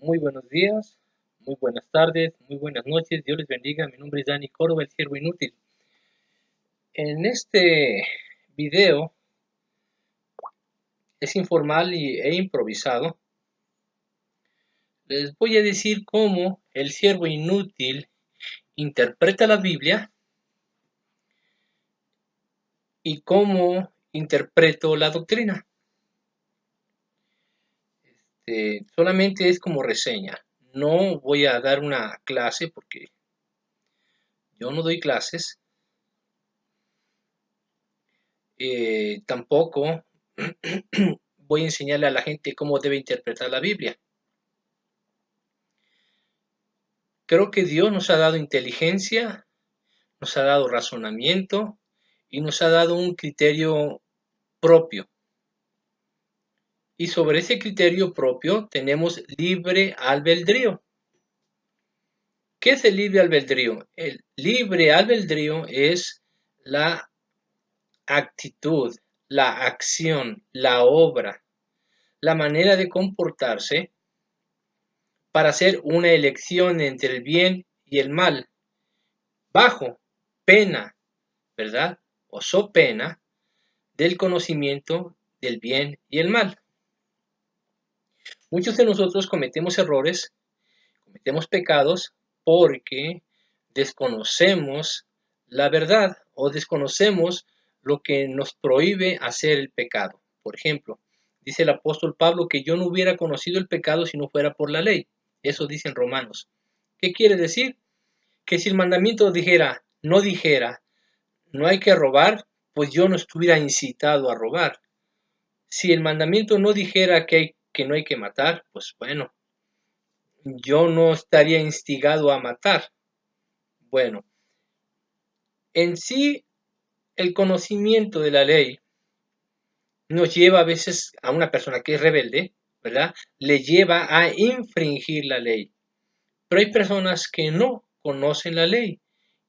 Muy buenos días, muy buenas tardes, muy buenas noches. Dios les bendiga. Mi nombre es Dani Córdoba, el siervo inútil. En este video es informal e improvisado. Les voy a decir cómo el siervo inútil interpreta la Biblia y cómo interpreto la doctrina. Solamente es como reseña. No voy a dar una clase porque yo no doy clases. Tampoco voy a enseñarle a la gente cómo debe interpretar la Biblia. Creo que Dios nos ha dado inteligencia, nos ha dado razonamiento y nos ha dado un criterio propio. Y sobre ese criterio propio tenemos libre albedrío. ¿Qué es el libre albedrío? El libre albedrío es la actitud, la acción, la obra, la manera de comportarse para hacer una elección entre el bien y el mal, bajo pena, ¿verdad? O so pena del conocimiento del bien y el mal. Muchos de nosotros cometemos errores, cometemos pecados porque desconocemos la verdad o desconocemos lo que nos prohíbe hacer el pecado. Por ejemplo, dice el apóstol Pablo que yo no hubiera conocido el pecado si no fuera por la ley. Eso dice en Romanos. ¿Qué quiere decir? Que si el mandamiento dijera, no hay que robar, pues yo no estuviera incitado a robar. Si el mandamiento no dijera que no hay que matar, pues bueno, yo no estaría instigado a matar. Bueno, en sí, el conocimiento de la ley nos lleva a veces a una persona que es rebelde, ¿verdad? Le lleva a infringir la ley. Pero hay personas que no conocen la ley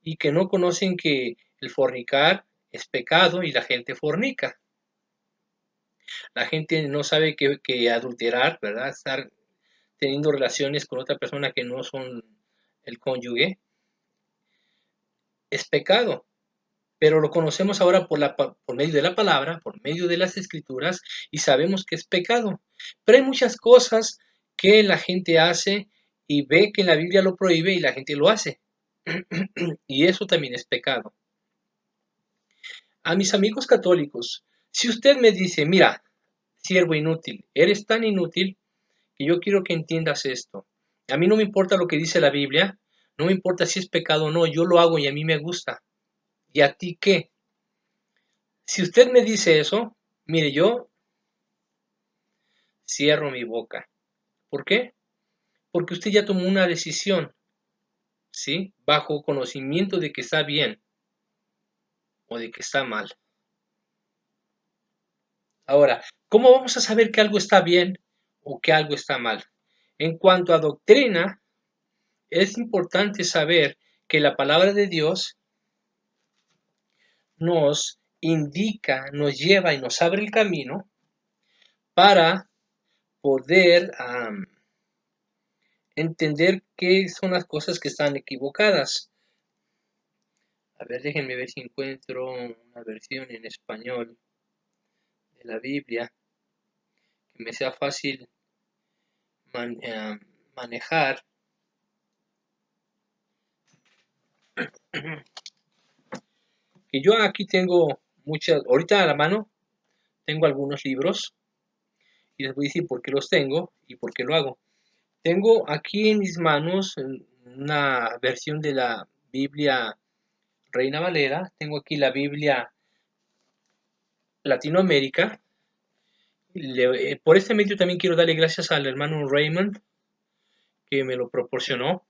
y que no conocen que el fornicar es pecado y la gente fornica. La gente no sabe que adulterar, ¿verdad? Estar teniendo relaciones con otra persona que no son el cónyuge es pecado. Pero lo conocemos ahora por medio de la palabra, por medio de las escrituras y sabemos que es pecado. Pero hay muchas cosas que la gente hace y ve que la Biblia lo prohíbe y la gente lo hace. Y eso también es pecado. A mis amigos católicos, si usted me dice, mira, siervo inútil, eres tan inútil que yo quiero que entiendas esto. A mí no me importa lo que dice la Biblia, no me importa si es pecado o no, yo lo hago y a mí me gusta. ¿Y a ti qué? Si usted me dice eso, mire, yo cierro mi boca. ¿Por qué? Porque usted ya tomó una decisión, ¿sí? Bajo conocimiento de que está bien o de que está mal. Ahora, ¿cómo vamos a saber que algo está bien o que algo está mal? En cuanto a doctrina, es importante saber que la palabra de Dios nos indica, nos lleva y nos abre el camino para poder entender qué son las cosas que están equivocadas. A ver, déjenme ver si encuentro una versión en español de la Biblia que me sea fácil manejar. Que yo aquí tengo muchas, ahorita a la mano tengo algunos libros y les voy a decir por qué los tengo y por qué lo hago. Tengo aquí en mis manos una versión de la Biblia Reina Valera, tengo aquí la Biblia Latinoamérica. Por este medio también quiero darle gracias al hermano Raymond que me lo proporcionó.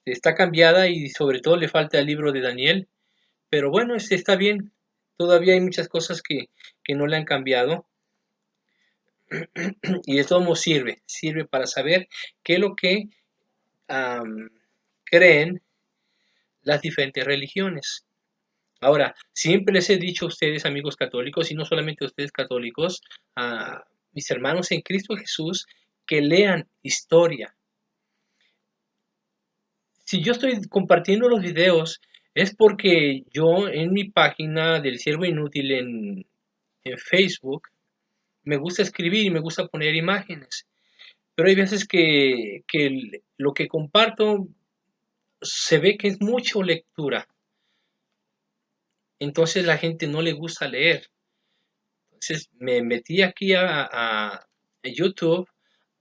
Está cambiada y sobre todo le falta el libro de Daniel, pero bueno, está bien. Todavía hay muchas cosas que no le han cambiado y de todo modo sirve para saber qué es lo que creen las diferentes religiones. Ahora, siempre les he dicho a ustedes, amigos católicos, y no solamente a ustedes católicos, a mis hermanos en Cristo Jesús, que lean historia. Si yo estoy compartiendo los videos, es porque yo en mi página del Siervo Inútil en Facebook, me gusta escribir y me gusta poner imágenes. Pero hay veces que lo que comparto se ve que es mucha lectura. Entonces la gente no le gusta leer. Entonces me metí aquí a YouTube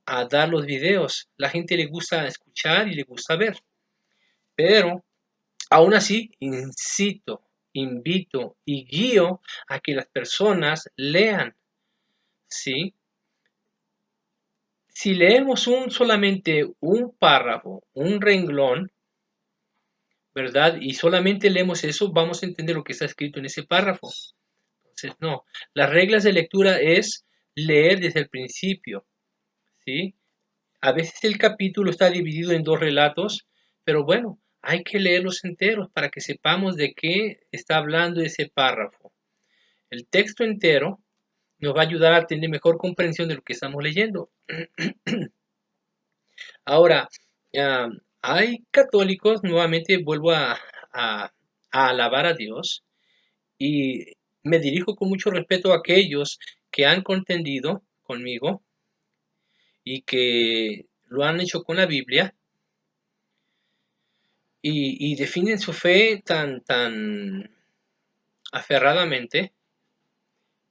a dar los videos. La gente le gusta escuchar y le gusta ver. Pero aún así, incito, invito y guío a que las personas lean. ¿Sí? Si leemos solamente un párrafo, un renglón, ¿verdad? Y solamente leemos eso, vamos a entender lo que está escrito en ese párrafo. Entonces, no. Las reglas de lectura es leer desde el principio, ¿sí? A veces el capítulo está dividido en dos relatos, pero bueno, hay que leerlos enteros para que sepamos de qué está hablando ese párrafo. El texto entero nos va a ayudar a tener mejor comprensión de lo que estamos leyendo. Ahora, hay católicos, nuevamente vuelvo a alabar a Dios y me dirijo con mucho respeto a aquellos que han contendido conmigo y que lo han hecho con la Biblia y definen su fe tan aferradamente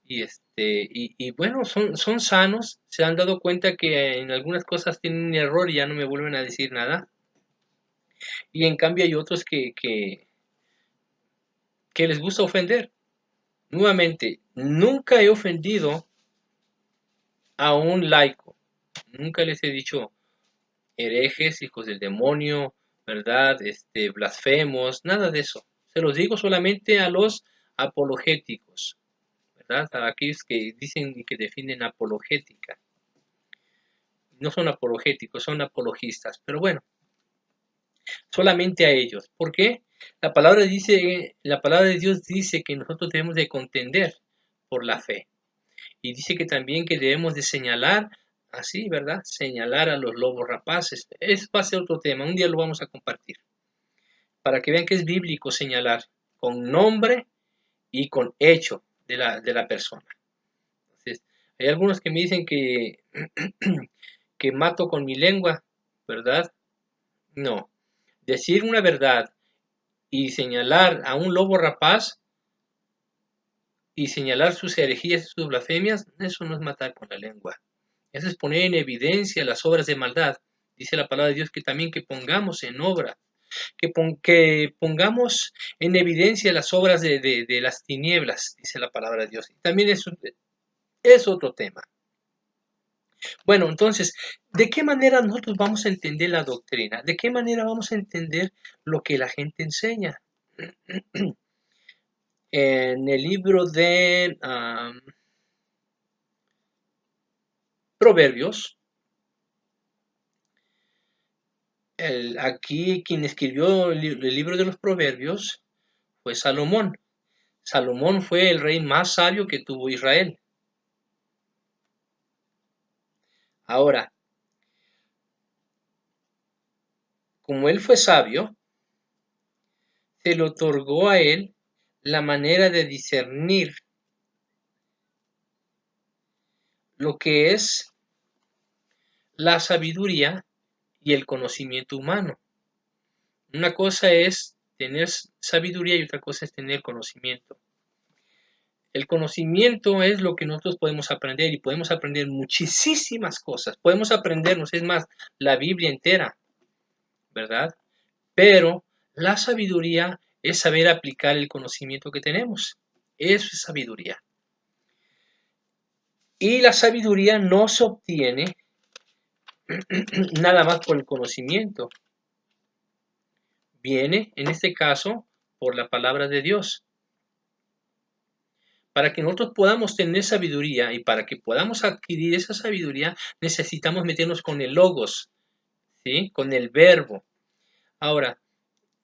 y bueno, son sanos, se han dado cuenta que en algunas cosas tienen un error y ya no me vuelven a decir nada. Y en cambio hay otros que les gusta ofender. Nuevamente, nunca he ofendido a un laico. Nunca les he dicho herejes, hijos del demonio, ¿verdad? Blasfemos, nada de eso. Se los digo solamente a los apologéticos, ¿verdad? A aquellos que dicen y que defienden apologética. No son apologéticos, son apologistas. Pero bueno, solamente a ellos. ¿Por qué? La palabra de Dios dice que nosotros debemos de contender por la fe. Y dice que también que debemos de señalar, así, ¿verdad? Señalar a los lobos rapaces. Es va a ser otro tema, un día lo vamos a compartir. Para que vean que es bíblico señalar con nombre y con hecho de la persona. Entonces, hay algunos que me dicen que mato con mi lengua, ¿verdad? No. Decir una verdad y señalar a un lobo rapaz y señalar sus herejías y sus blasfemias, eso no es matar con la lengua. Eso es poner en evidencia las obras de maldad. Dice la palabra de Dios que también que pongamos en obra, que pongamos en evidencia las obras de las tinieblas, dice la palabra de Dios. Y también es otro tema. Bueno, entonces, ¿de qué manera nosotros vamos a entender la doctrina? ¿De qué manera vamos a entender lo que la gente enseña? En el libro de Proverbios, aquí quien escribió el libro de los Proverbios fue Salomón. Salomón fue el rey más sabio que tuvo Israel. Ahora, como él fue sabio, se le otorgó a él la manera de discernir lo que es la sabiduría y el conocimiento humano. Una cosa es tener sabiduría y otra cosa es tener conocimiento. El conocimiento es lo que nosotros podemos aprender y podemos aprender muchísimas cosas. Podemos aprendernos, es más, la Biblia entera, ¿verdad? Pero la sabiduría es saber aplicar el conocimiento que tenemos. Eso es sabiduría. Y la sabiduría no se obtiene nada más por el conocimiento. Viene, en este caso, por la palabra de Dios. Para que nosotros podamos tener sabiduría y para que podamos adquirir esa sabiduría, necesitamos meternos con el logos, ¿sí? Con el verbo. Ahora,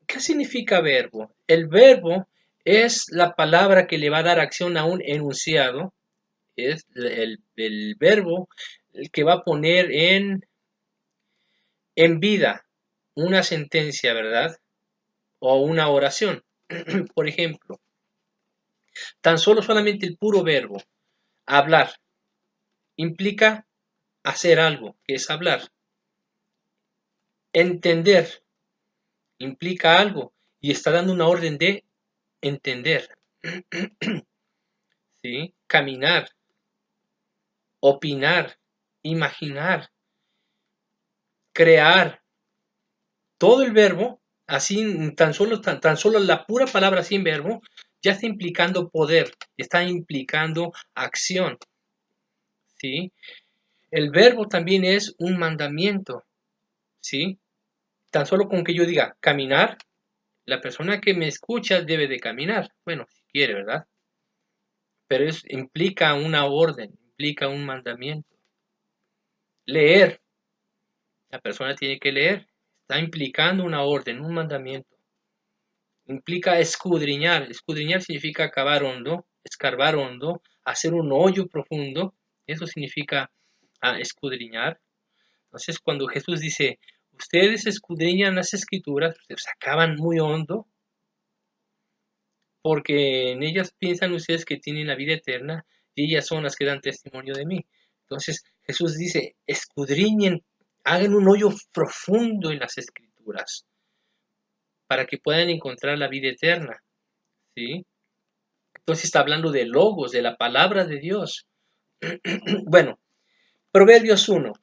¿qué significa verbo? El verbo es la palabra que le va a dar acción a un enunciado. El verbo el que va a poner en vida una sentencia, ¿verdad? O una oración. Por ejemplo, tan solo solamente el puro verbo, hablar, implica hacer algo, que es hablar. Entender implica algo y está dando una orden de entender. ¿Sí? Caminar, opinar, imaginar, crear. Todo el verbo, así tan solo la pura palabra sin verbo, ya está implicando poder, está implicando acción. ¿Sí? El verbo también es un mandamiento. ¿Sí? Tan solo con que yo diga caminar, la persona que me escucha debe de caminar. Bueno, si quiere, ¿verdad? Pero implica una orden, implica un mandamiento. Leer, la persona tiene que leer, está implicando una orden, un mandamiento. Implica escudriñar, escudriñar significa cavar hondo, escarbar hondo, hacer un hoyo profundo, eso significa escudriñar. Entonces cuando Jesús dice, ustedes escudriñan las escrituras, ustedes acaban muy hondo, porque en ellas piensan ustedes que tienen la vida eterna y ellas son las que dan testimonio de mí. Entonces Jesús dice, escudriñen, hagan un hoyo profundo en las escrituras para que puedan encontrar la vida eterna. ¿Sí? Entonces está hablando de logos, de la palabra de Dios. Bueno, Proverbios 1.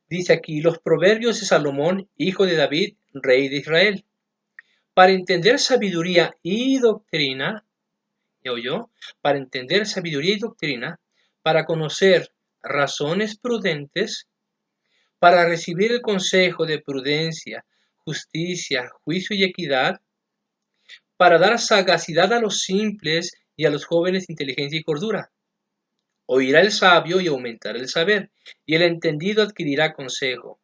Dice aquí, los proverbios de Salomón, hijo de David, rey de Israel. Para entender sabiduría y doctrina, ¿ya oyó? Para entender sabiduría y doctrina, para conocer razones prudentes, para recibir el consejo de prudencia, justicia, juicio y equidad, para dar sagacidad a los simples y a los jóvenes inteligencia y cordura. Oirá el sabio y aumentará el saber, y el entendido adquirirá consejo.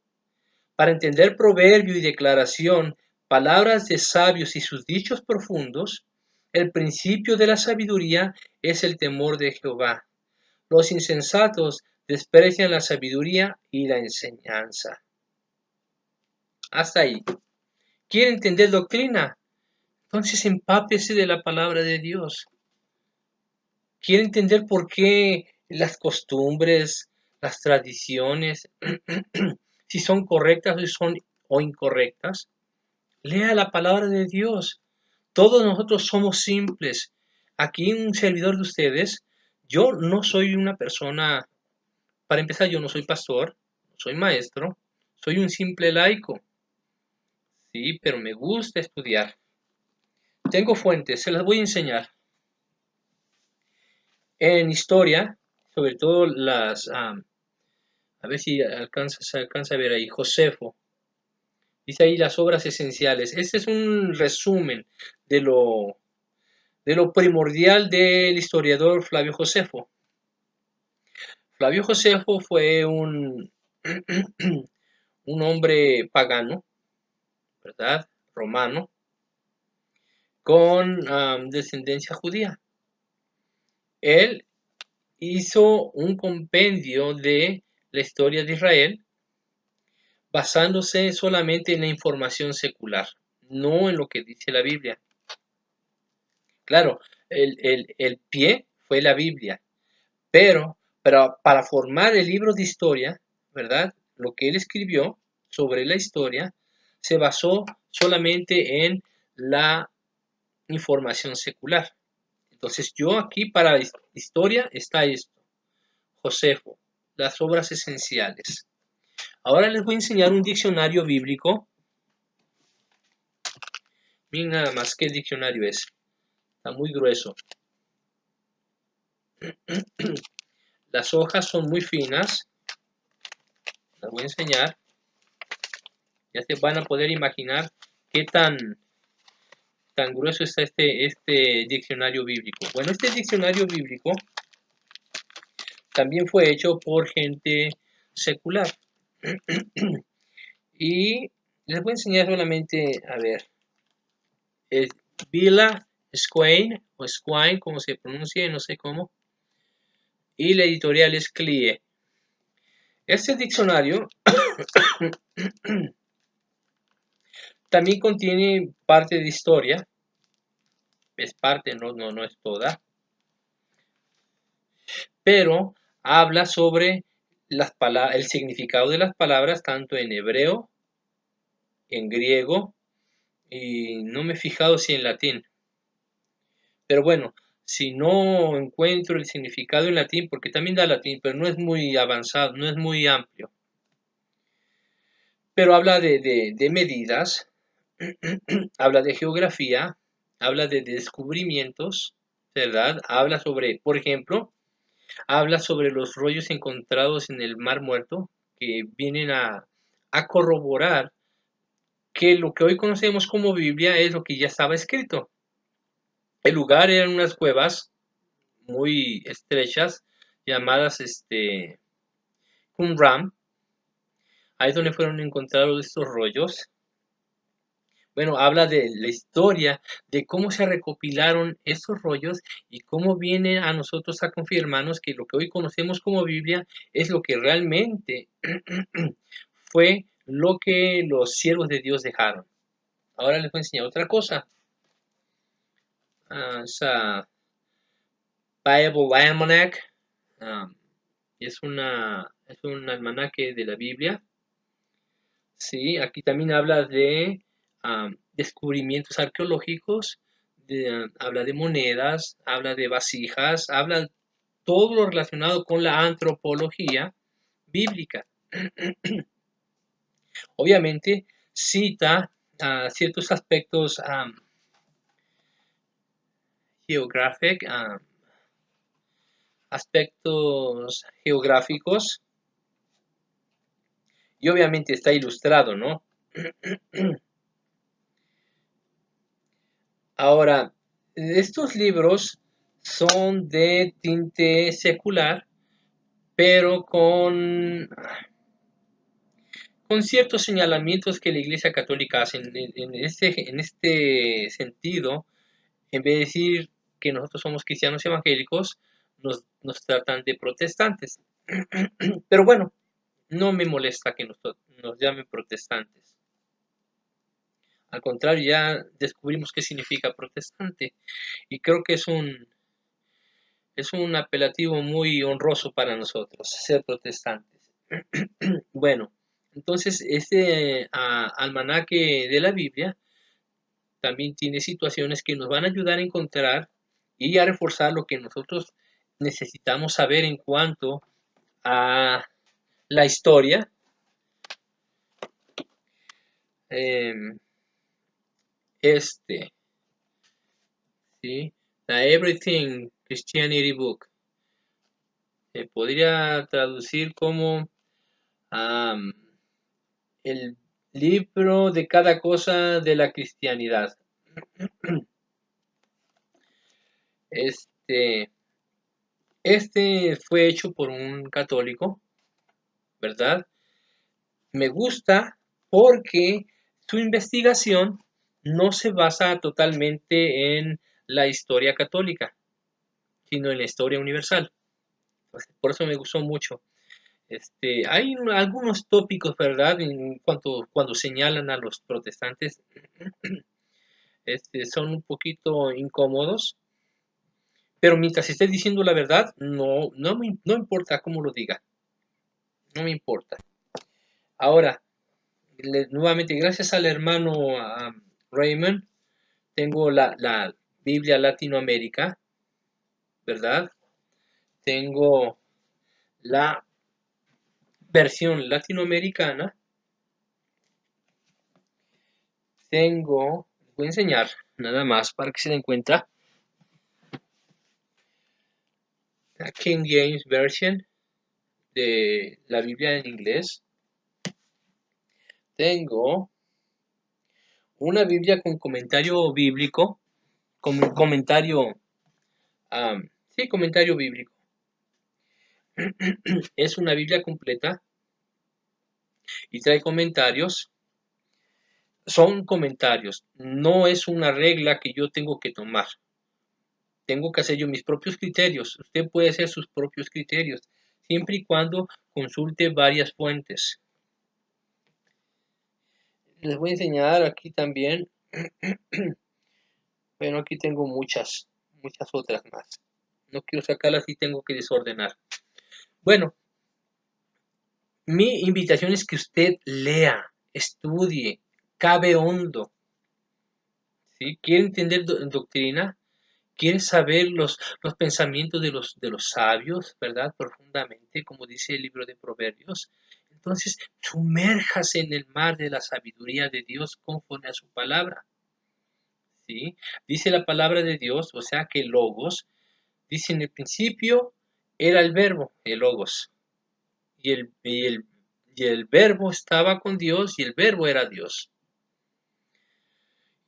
Para entender proverbio y declaración, palabras de sabios y sus dichos profundos, el principio de la sabiduría es el temor de Jehová. Los insensatos desprecian la sabiduría y la enseñanza. Hasta ahí. ¿Quiere entender doctrina? Entonces empápese de la palabra de Dios. ¿Quiere entender por qué las costumbres, las tradiciones, si son correctas o incorrectas? Lea la palabra de Dios. Todos nosotros somos simples. Aquí un servidor de ustedes, yo no soy una persona, para empezar, yo no soy pastor, no soy maestro, soy un simple laico. Sí, pero me gusta estudiar. Tengo fuentes, se las voy a enseñar. En historia, sobre todo a ver si se alcanza a ver ahí, Josefo. Dice ahí las obras esenciales. Este es un resumen de lo primordial del historiador Flavio Josefo. Flavio Josefo fue un hombre pagano, ¿verdad? Romano, con descendencia judía. Él hizo un compendio de la historia de Israel basándose solamente en la información secular, no en lo que dice la Biblia. Claro, el pie fue la Biblia, pero para formar el libro de historia, ¿verdad? Lo que él escribió sobre la historia se basó solamente en la información secular. Entonces yo aquí para la historia está esto, Josefo, las obras esenciales. Ahora les voy a enseñar un diccionario bíblico. Miren nada más qué diccionario es. Está muy grueso. Las hojas son muy finas. Las voy a enseñar. Ya se van a poder imaginar qué tan grueso está este diccionario bíblico. Bueno, este diccionario bíblico también fue hecho por gente secular. Y les voy a enseñar solamente, a ver, Villa Swain, o Swain, como se pronuncia, no sé cómo. Y la editorial es CLIE. Este diccionario también contiene parte de historia, es parte, no es toda, pero habla sobre el significado de las palabras tanto en hebreo, en griego y no me he fijado si en latín. Pero bueno, si no encuentro el significado en latín, porque también da latín, pero no es muy avanzado, no es muy amplio. Pero habla de medidas, habla de geografía, habla de descubrimientos, ¿verdad? Habla sobre, por ejemplo, habla sobre los rollos encontrados en el Mar Muerto, que vienen a corroborar que lo que hoy conocemos como Biblia es lo que ya estaba escrito. El lugar eran unas cuevas muy estrechas llamadas Qumran. Ahí es donde fueron encontrados estos rollos. Bueno, habla de la historia, de cómo se recopilaron estos rollos y cómo viene a nosotros a confirmarnos que lo que hoy conocemos como Biblia es lo que realmente fue lo que los siervos de Dios dejaron. Ahora les voy a enseñar otra cosa. Esa Bible Almanac. Es un almanaque de la Biblia. Sí, aquí también habla de descubrimientos arqueológicos, habla de monedas, habla de vasijas, habla todo lo relacionado con la antropología bíblica. Obviamente cita ciertos aspectos aspectos geográficos y obviamente está ilustrado, ¿no? Ahora, estos libros son de tinte secular, pero con ciertos señalamientos que la Iglesia Católica hace en este sentido. En vez de decir que nosotros somos cristianos evangélicos, nos tratan de protestantes. Pero bueno, no me molesta que nos llamen protestantes. Al contrario, ya descubrimos qué significa protestante y creo que es un apelativo muy honroso para nosotros, ser protestantes. Bueno, entonces este almanaque de la Biblia también tiene situaciones que nos van a ayudar a encontrar y a reforzar lo que nosotros necesitamos saber en cuanto a la historia. Eh, ¿sí? The Everything Christianity Book. Se podría traducir como um, el libro de cada cosa de la cristianidad. Este, este fue hecho por un católico, ¿verdad? Me gusta porque su investigación no se basa totalmente en la historia católica, sino en la historia universal. Por eso me gustó mucho. Hay algunos tópicos, ¿verdad? En cuanto cuando señalan a los protestantes, son un poquito incómodos, pero mientras esté diciendo la verdad, no importa cómo lo diga, no me importa. Ahora, nuevamente, gracias al hermano Raymond, tengo la Biblia Latinoamérica, ¿verdad? Tengo la versión latinoamericana. Voy a enseñar nada más para que se den cuenta. La King James Version de la Biblia en inglés. Tengo una Biblia con comentario bíblico, con comentario, sí, comentario bíblico. Es una Biblia completa y trae comentarios. Son comentarios, no es una regla que yo tengo que tomar. Tengo que hacer yo mis propios criterios. Usted puede hacer sus propios criterios, siempre y cuando consulte varias fuentes. Les voy a enseñar aquí también. Bueno, aquí tengo muchas otras más. No quiero sacarlas y tengo que desordenar. Bueno, mi invitación es que usted lea, estudie, cabe hondo. ¿Sí? ¿Quiere entender doctrina? ¿Quiere saber los pensamientos de los sabios, verdad? Profundamente, como dice el libro de Proverbios. Entonces, sumérjase en el mar de la sabiduría de Dios conforme a su palabra. ¿Sí? Dice la palabra de Dios, o sea que Logos, dice en el principio era el verbo, el Logos. Y el verbo estaba con Dios y el verbo era Dios.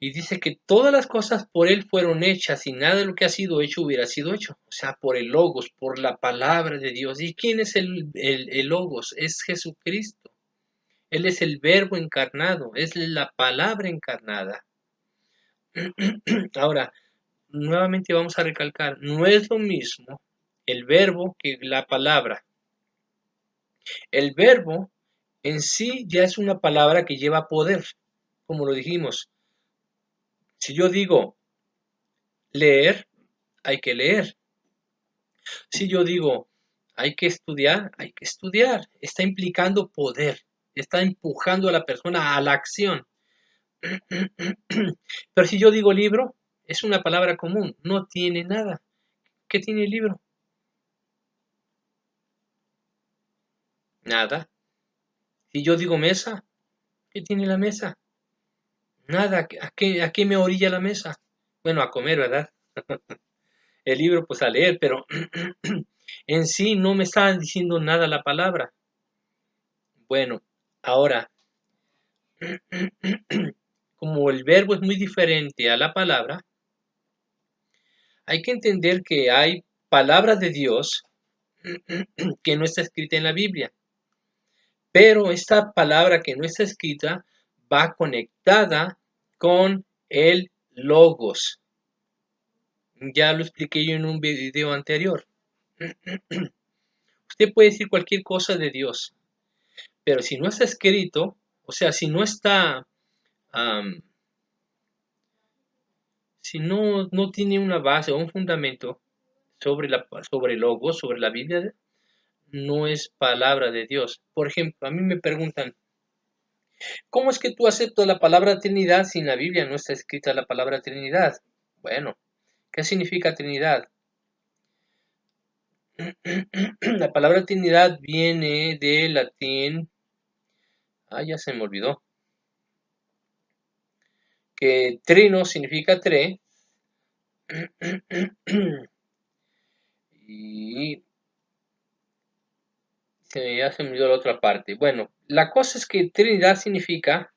Y dice que todas las cosas por Él fueron hechas y nada de lo que ha sido hecho hubiera sido hecho. O sea, por el Logos, por la palabra de Dios. ¿Y quién es el Logos? Es Jesucristo. Él es el verbo encarnado, es la palabra encarnada. Ahora, nuevamente vamos a recalcar, no es lo mismo el verbo que la palabra. El verbo en sí ya es una palabra que lleva poder, como lo dijimos. Si yo digo leer, hay que leer. Si yo digo hay que estudiar, hay que estudiar. Está implicando poder, está empujando a la persona a la acción. Pero si yo digo libro, es una palabra común, no tiene nada. ¿Qué tiene el libro? Nada. Si yo digo mesa, ¿qué tiene la mesa? Nada. ¿A qué me orilla la mesa? Bueno, a comer, ¿verdad? El libro, pues a leer, pero en sí no me está diciendo nada la palabra. Bueno, ahora, como el verbo es muy diferente a la palabra, hay que entender que hay palabras de Dios que no está escrita en la Biblia. Pero esta palabra que no está escrita va conectada con el logos. Ya lo expliqué yo en un video anterior. Usted puede decir cualquier cosa de Dios, pero si no está escrito, o sea, si no está, si no tiene una base o un fundamento sobre el logos, sobre la Biblia, no es palabra de Dios. Por ejemplo, a mí me preguntan, ¿cómo es que tú aceptas la palabra Trinidad si en la Biblia no está escrita la palabra Trinidad? Bueno, ¿qué significa Trinidad? La palabra Trinidad viene del latín, ya se me olvidó, que trino significa tres, y ya se me olvidó la otra parte. Bueno, la cosa es que Trinidad significa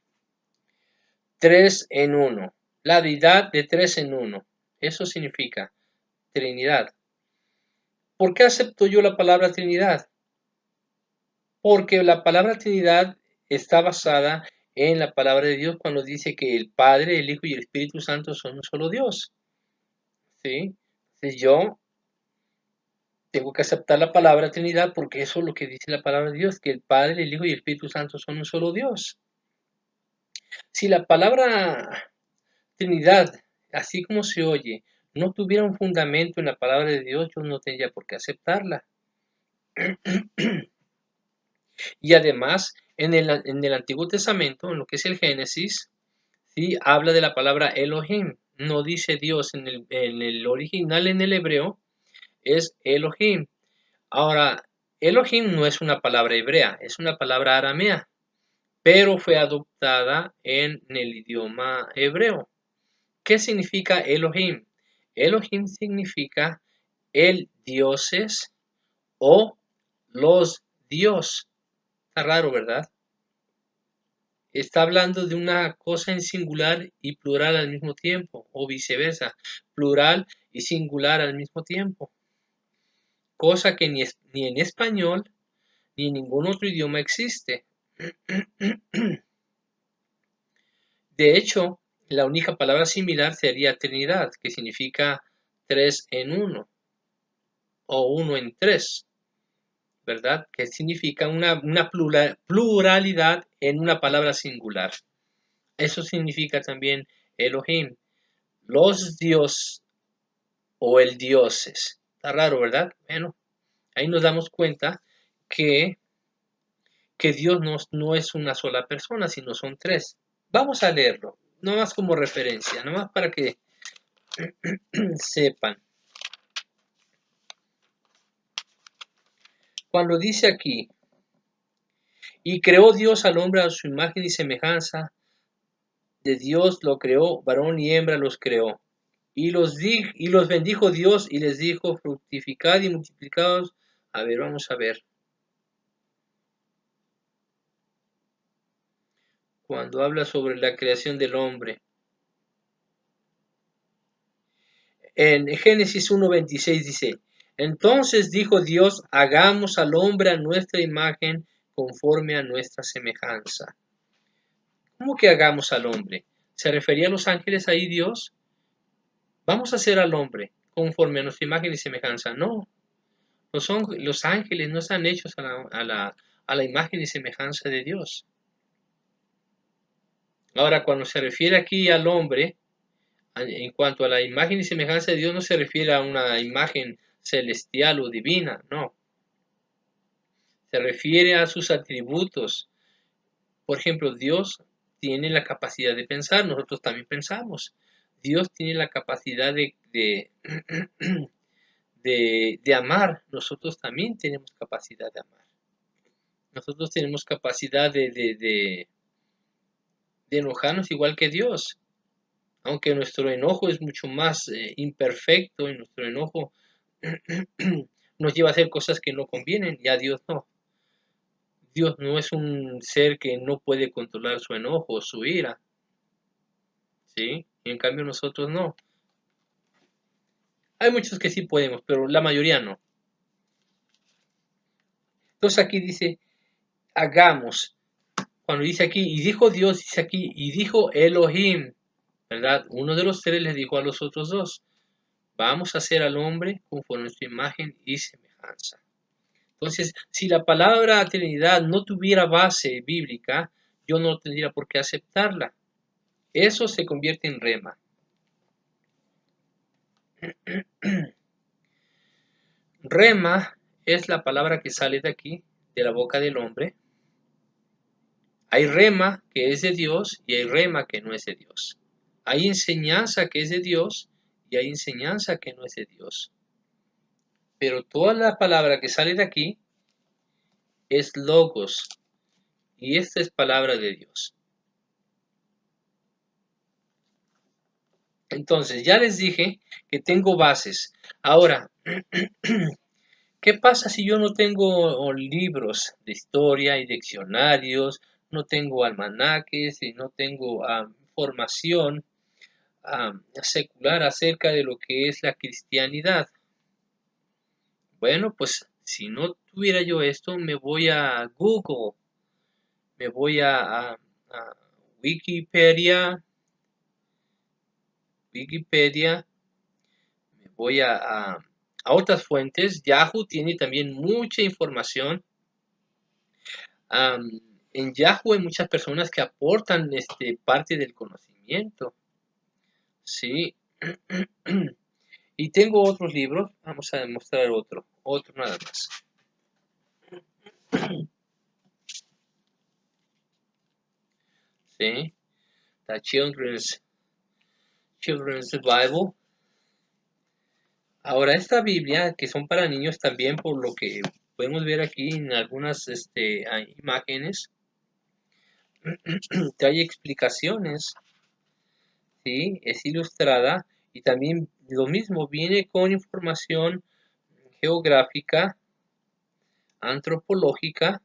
tres en uno, la deidad de tres en uno. Eso significa Trinidad. ¿Por qué acepto yo la palabra Trinidad? Porque la palabra Trinidad está basada en la palabra de Dios cuando dice que el Padre, el Hijo y el Espíritu Santo son un solo Dios. ¿Sí? Entonces yo tengo que aceptar la palabra Trinidad porque eso es lo que dice la palabra de Dios, que el Padre, el Hijo y el Espíritu Santo son un solo Dios. Si la palabra Trinidad, así como se oye, no tuviera un fundamento en la palabra de Dios, yo no tendría por qué aceptarla. Y además, en el Antiguo Testamento, en lo que es el Génesis, ¿sí? Habla de la palabra Elohim. No dice Dios en el original, en el hebreo, es Elohim. Ahora, Elohim no es una palabra hebrea, es una palabra aramea, pero fue adoptada en el idioma hebreo. ¿Qué significa Elohim? Elohim significa el dioses o los dios. Está raro, ¿verdad? Está hablando de una cosa en singular y plural al mismo tiempo, o viceversa, plural y singular al mismo tiempo. Cosa que ni en español ni en ningún otro idioma existe. De hecho, la única palabra similar sería Trinidad, que significa tres en uno, o uno en tres. ¿verdad? Que significa una pluralidad en una palabra singular. Eso significa también Elohim, los dios o el dioses. Está raro, ¿verdad? Bueno, ahí nos damos cuenta que, que Dios no es una sola persona, sino son tres. Vamos a leerlo, no más como referencia, no más para que sepan. Cuando dice aquí, y creó Dios al hombre a su imagen y semejanza, de Dios lo creó, varón y hembra los creó. Y los bendijo Dios y les dijo, fructificad y multiplicaos. A ver, vamos a ver. Cuando habla sobre la creación del hombre. En Génesis 1:26 dice, entonces dijo Dios, hagamos al hombre a nuestra imagen, conforme a nuestra semejanza. ¿Cómo que hagamos al hombre? ¿Se refería a los ángeles ahí Dios? Vamos a hacer al hombre conforme a nuestra imagen y semejanza. No, los ángeles no están hechos a la imagen y semejanza de Dios. Ahora, cuando se refiere aquí al hombre, en cuanto a la imagen y semejanza de Dios, no se refiere a una imagen celestial o divina, no. Se refiere a sus atributos. Por ejemplo, Dios tiene la capacidad de pensar, nosotros también pensamos. Dios tiene la capacidad de amar, nosotros también tenemos capacidad de amar. Nosotros tenemos capacidad de enojarnos igual que Dios, aunque nuestro enojo es mucho más imperfecto y nuestro enojo nos lleva a hacer cosas que no convienen, y a Dios no. Dios no es un ser que no puede controlar su enojo o su ira, ¿sí? Y en cambio nosotros no. Hay muchos que sí podemos, pero la mayoría no. Entonces aquí dice, hagamos. Cuando dice aquí, y dijo Dios, dice aquí, y dijo Elohim, ¿verdad? Uno de los tres les dijo a los otros dos, vamos a hacer al hombre conforme a nuestra imagen y semejanza. Entonces, si la palabra Trinidad no tuviera base bíblica, yo no tendría por qué aceptarla. Eso se convierte en rema. Rema es la palabra que sale de aquí, de la boca del hombre. Hay rema que es de Dios y hay rema que no es de Dios. Hay enseñanza que es de Dios y hay enseñanza que no es de Dios. Pero toda la palabra que sale de aquí es logos y esta es palabra de Dios. Entonces, ya les dije que tengo bases. Ahora, ¿qué pasa si yo no tengo libros de historia y diccionarios, no tengo almanaques y no tengo formación secular acerca de lo que es la cristianidad? Bueno, pues si no tuviera yo esto, me voy a Google, me voy a Wikipedia, me voy a otras fuentes. Yahoo tiene también mucha información. En Yahoo hay muchas personas que aportan parte del conocimiento. Sí. Y tengo otros libros. Vamos a demostrar otro nada más. Sí. The Children's Bible. Ahora, esta Biblia, que son para niños también, por lo que podemos ver aquí en algunas imágenes, trae explicaciones, ¿sí? Es ilustrada y también lo mismo viene con información geográfica, antropológica,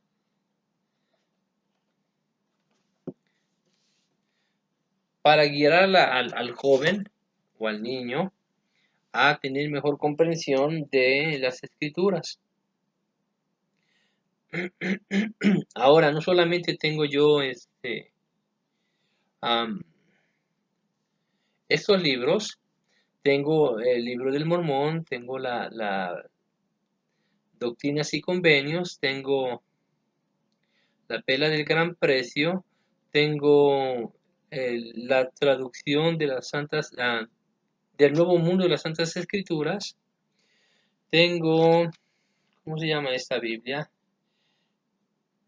para guiar al joven o al niño a tener mejor comprensión de las escrituras. Ahora, no solamente tengo yo estos libros, tengo el libro del Mormón, tengo la Doctrinas y Convenios, tengo La Pela del Gran Precio, tengo la traducción de las Santas, del Nuevo Mundo de las Santas Escrituras, tengo, ¿cómo se llama esta Biblia?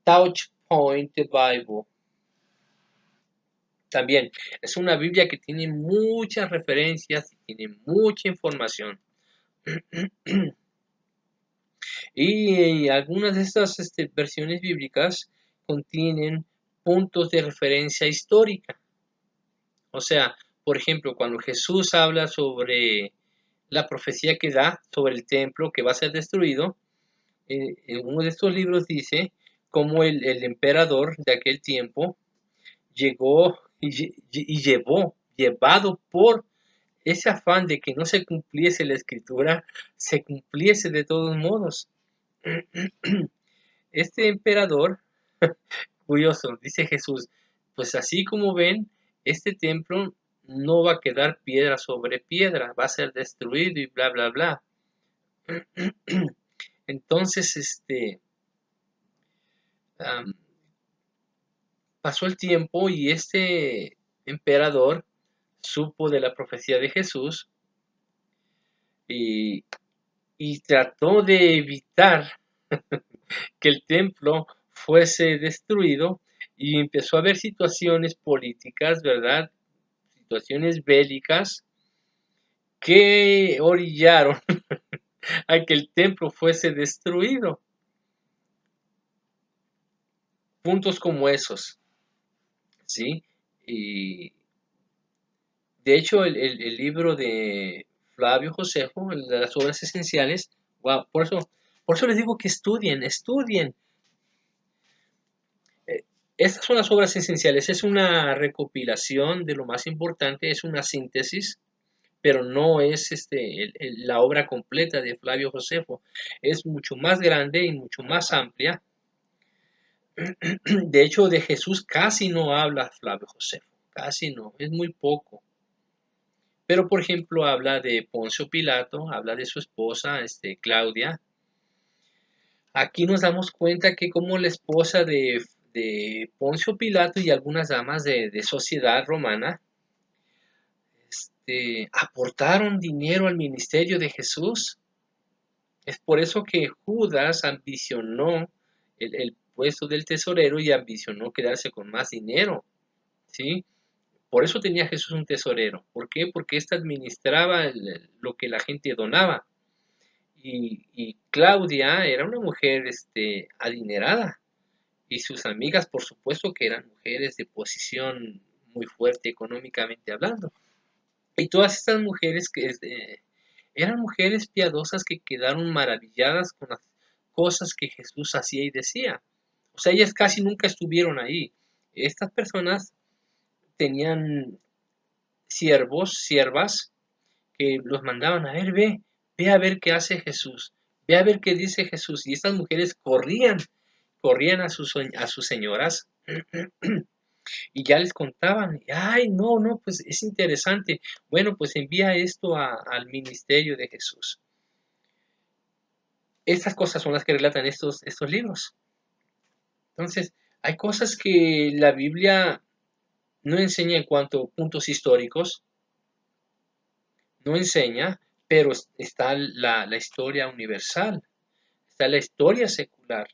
Touch Point Bible. También es una Biblia que tiene muchas referencias y tiene mucha información. Y algunas de estas versiones bíblicas contienen puntos de referencia histórica. O sea, por ejemplo, cuando Jesús habla sobre la profecía que da sobre el templo que va a ser destruido, en uno de estos libros dice cómo el emperador de aquel tiempo llegó y llevado por ese afán de que no se cumpliese la escritura, se cumpliese de todos modos. Este emperador, curioso, dice Jesús, pues así como ven, este templo no va a quedar piedra sobre piedra, va a ser destruido y bla, bla, bla. Entonces, pasó el tiempo y este emperador supo de la profecía de Jesús y, y trató de evitar que el templo fuese destruido y empezó a haber situaciones políticas, ¿verdad? Situaciones bélicas que orillaron a que el templo fuese destruido. Puntos como esos, ¿sí? Y de hecho el libro de Flavio Josefo, el de las obras esenciales, wow, por eso les digo que estudien. Estas son las obras esenciales, es una recopilación de lo más importante, es una síntesis, pero no es la obra completa de Flavio Josefo. Es mucho más grande y mucho más amplia. De hecho, de Jesús casi no habla Flavio Josefo, casi no, es muy poco. Pero, por ejemplo, habla de Poncio Pilato, habla de su esposa, Claudia. Aquí nos damos cuenta que como la esposa de Poncio Pilato y algunas damas de sociedad romana, aportaron dinero al ministerio de Jesús. Es por eso que Judas ambicionó el puesto del tesorero y ambicionó quedarse con más dinero, ¿sí? Por eso tenía Jesús un tesorero. ¿Por qué? Porque éste administraba lo que la gente donaba. Y Claudia era una mujer adinerada. Y sus amigas, por supuesto, que eran mujeres de posición muy fuerte económicamente hablando. Y todas estas mujeres que eran mujeres piadosas que quedaron maravilladas con las cosas que Jesús hacía y decía. O sea, ellas casi nunca estuvieron ahí. Estas personas tenían siervos, siervas, que los mandaban a ver, ve a ver qué hace Jesús, ve a ver qué dice Jesús. Y estas mujeres corrían a sus señoras y ya les contaban, ay, no, no, pues es interesante. Bueno, pues envía esto al ministerio de Jesús. Estas cosas son las que relatan estos libros. Entonces, hay cosas que la Biblia no enseña en cuanto a puntos históricos, no enseña, pero está la historia universal, está la historia secular.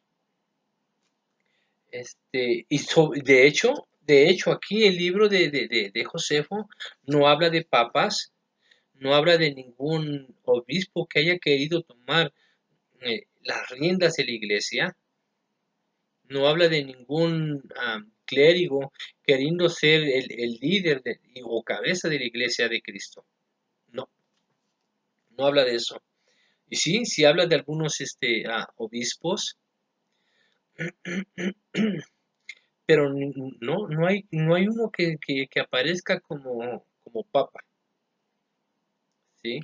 De hecho, aquí el libro de Josefo no habla de papas, no habla de ningún obispo que haya querido tomar las riendas de la iglesia, no habla de ningún clérigo queriendo ser el líder o cabeza de la iglesia de Cristo. No, no habla de eso. Y sí habla de algunos obispos, pero no hay uno que aparezca como papa, ¿sí?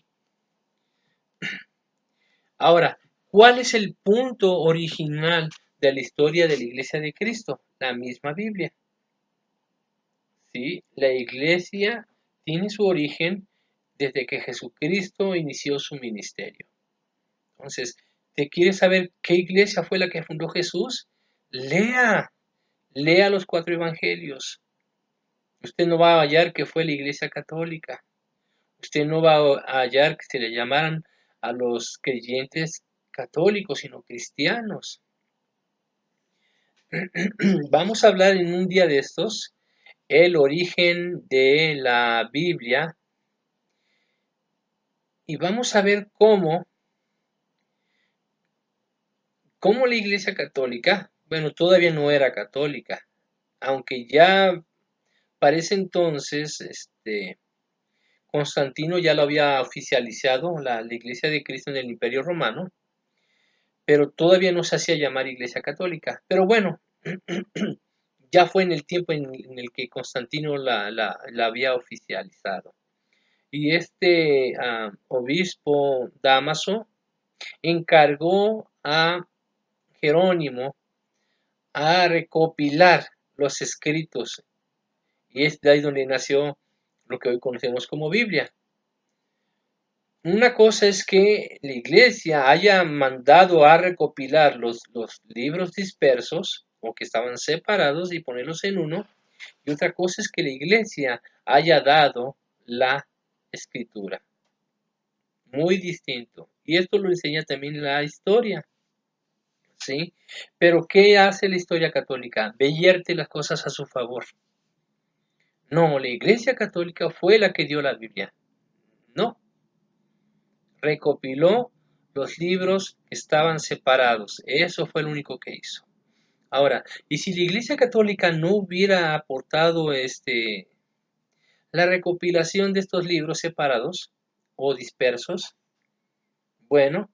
Ahora, ¿cuál es el punto original de la historia de la Iglesia de Cristo? La misma Biblia, ¿sí? La Iglesia tiene su origen desde que Jesucristo inició su ministerio. Entonces, ¿Te quieres saber qué iglesia fue la que fundó Jesús? Lea, lea los 4 evangelios. Usted no va a hallar que fue la iglesia católica. Usted no va a hallar que se le llamaran a los creyentes católicos, sino cristianos. Vamos a hablar en un día de estos el origen de la Biblia y vamos a ver cómo la Iglesia Católica, bueno, todavía no era católica, aunque ya parece entonces, Constantino ya lo había oficializado, la Iglesia de Cristo en el Imperio Romano, pero todavía no se hacía llamar Iglesia Católica. Pero bueno, ya fue en el tiempo en el que Constantino la había oficializado. Y este obispo Dámaso encargó a Jerónimo a recopilar los escritos. Y es de ahí donde nació lo que hoy conocemos como Biblia. Una cosa es que la iglesia haya mandado a recopilar los libros dispersos o que estaban separados y ponerlos en uno. Y otra cosa es que la iglesia haya dado la escritura. Muy distinto. Y esto lo enseña también la historia. ¿Sí? Pero ¿qué hace la historia católica? Vierte las cosas a su favor. No, la iglesia católica fue la que dio la Biblia. No, recopiló los libros que estaban separados. Eso fue lo único que hizo. Ahora, y si la Iglesia Católica no hubiera aportado la recopilación de estos libros separados o dispersos, bueno,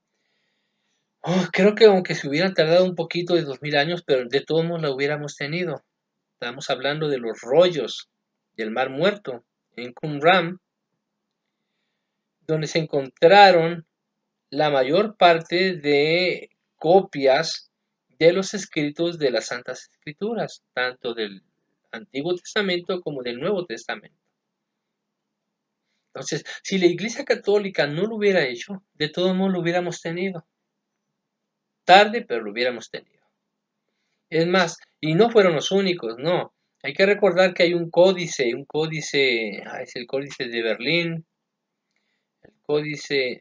creo que aunque se hubieran tardado un poquito de 2000 años, pero de todos modos la hubiéramos tenido. Estamos hablando de los rollos del Mar Muerto en Qumran, donde se encontraron la mayor parte de copias de los escritos de las Santas Escrituras, tanto del Antiguo Testamento como del Nuevo Testamento. Entonces, si la Iglesia Católica no lo hubiera hecho, de todos modos lo hubiéramos tenido. Tarde, pero lo hubiéramos tenido. Es más, y no fueron los únicos, no. Hay que recordar que hay un códice, es el códice de Berlín, el códice,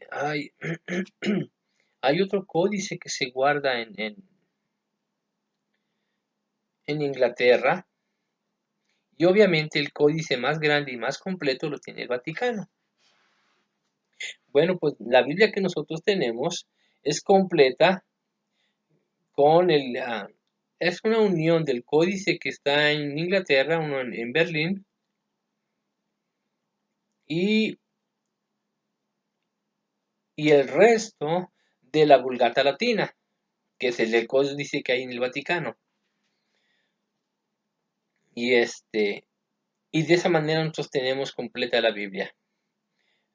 hay otro códice que se guarda en Inglaterra, y obviamente el códice más grande y más completo lo tiene el Vaticano. Bueno, pues la Biblia que nosotros tenemos es completa con es una unión del códice que está en Inglaterra, uno en Berlín, y, y el resto de la Vulgata Latina, que es el códice que hay en el Vaticano. Y y de esa manera nosotros tenemos completa la Biblia.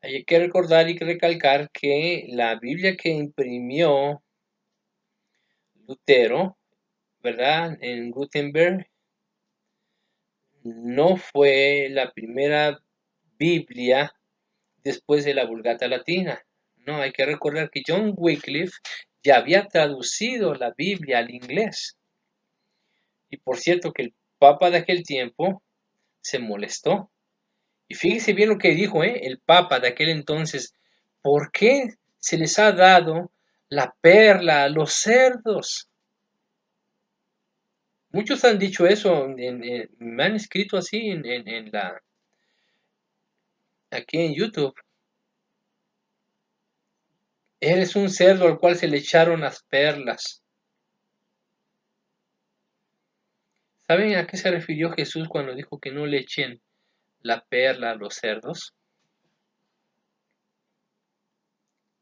Hay que recordar y recalcar que la Biblia que imprimió Lutero, ¿verdad? En Gutenberg, no fue la primera Biblia después de la Vulgata Latina. No, hay que recordar que John Wycliffe ya había traducido la Biblia al inglés. Y por cierto que el Papa de aquel tiempo se molestó. Y fíjese bien lo que dijo, el Papa de aquel entonces. ¿Por qué se les ha dado la perla a los cerdos? Muchos han dicho eso, me han escrito así aquí en YouTube. Eres un cerdo al cual se le echaron las perlas. ¿Saben a qué se refirió Jesús cuando dijo que no le echen la perla a los cerdos?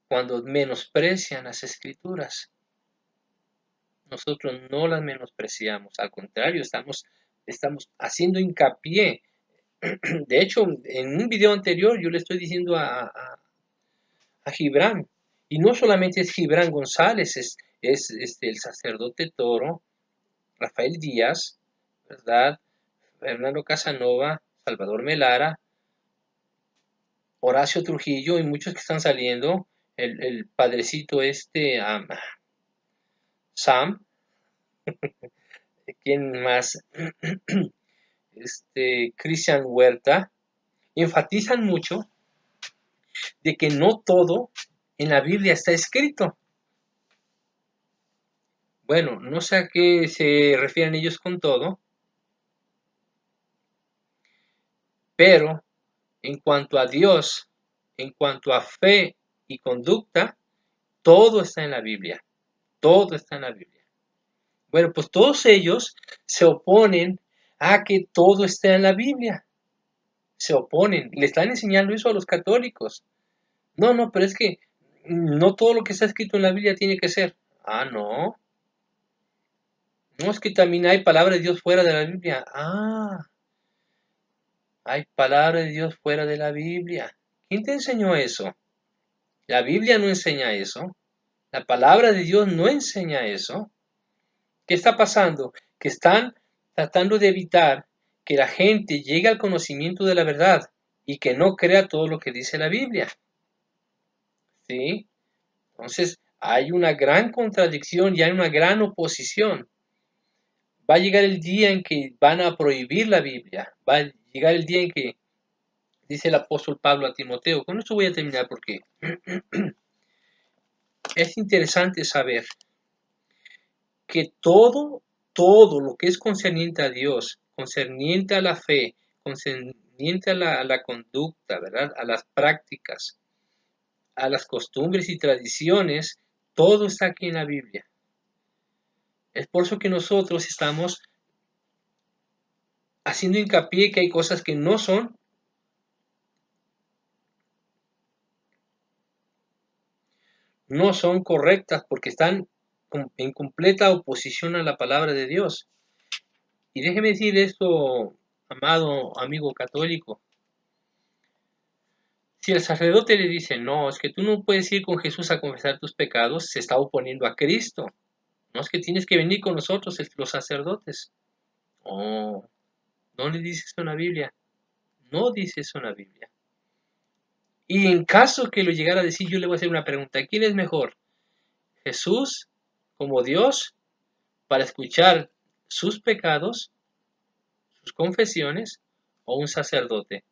Cuando menosprecian las escrituras. Nosotros no las menospreciamos, al contrario, estamos haciendo hincapié. De hecho, en un video anterior yo le estoy diciendo a Gibran, y no solamente es Gibran González, es el sacerdote Toro, Rafael Díaz, ¿verdad? Fernando Casanova, Salvador Melara, Horacio Trujillo y muchos que están saliendo, el padrecito Sam, ¿quién más? Cristian Huerta, enfatizan mucho de que no todo en la Biblia está escrito. Bueno, no sé a qué se refieren ellos con todo, pero en cuanto a Dios, en cuanto a fe y conducta, todo está en la Biblia. Todo está en la Biblia. Bueno, pues todos ellos se oponen a que todo esté en la Biblia. Se oponen. Le están enseñando eso a los católicos. No, no, pero es que no todo lo que está escrito en la Biblia tiene que ser. Ah, no. No, es que también hay palabra de Dios fuera de la Biblia. Ah, hay palabra de Dios fuera de la Biblia. ¿Quién te enseñó eso? La Biblia no enseña eso. La palabra de Dios no enseña eso. ¿Qué está pasando? Que están tratando de evitar que la gente llegue al conocimiento de la verdad y que no crea todo lo que dice la Biblia. ¿Sí? Entonces, hay una gran contradicción y hay una gran oposición. Va a llegar el día en que van a prohibir la Biblia. Va a llegar el día en que, dice el apóstol Pablo a Timoteo, con esto voy a terminar porque es interesante saber que todo lo que es concerniente a Dios, concerniente a la fe, concerniente a la conducta, ¿verdad? A las prácticas, a las costumbres y tradiciones, todo está aquí en la Biblia. Es por eso que nosotros estamos haciendo hincapié que hay cosas que no son correctas porque están en completa oposición a la palabra de Dios. Y déjeme decir esto, amado amigo católico. Si el sacerdote le dice, no, es que tú no puedes ir con Jesús a confesar tus pecados, se está oponiendo a Cristo. No es que tienes que venir con nosotros, los sacerdotes. Oh, no le dice eso en la Biblia. No dice eso en la Biblia. Y en caso que lo llegara a decir, yo le voy a hacer una pregunta. ¿Quién es mejor? ¿Jesús como Dios para escuchar sus pecados, sus confesiones, o un sacerdote?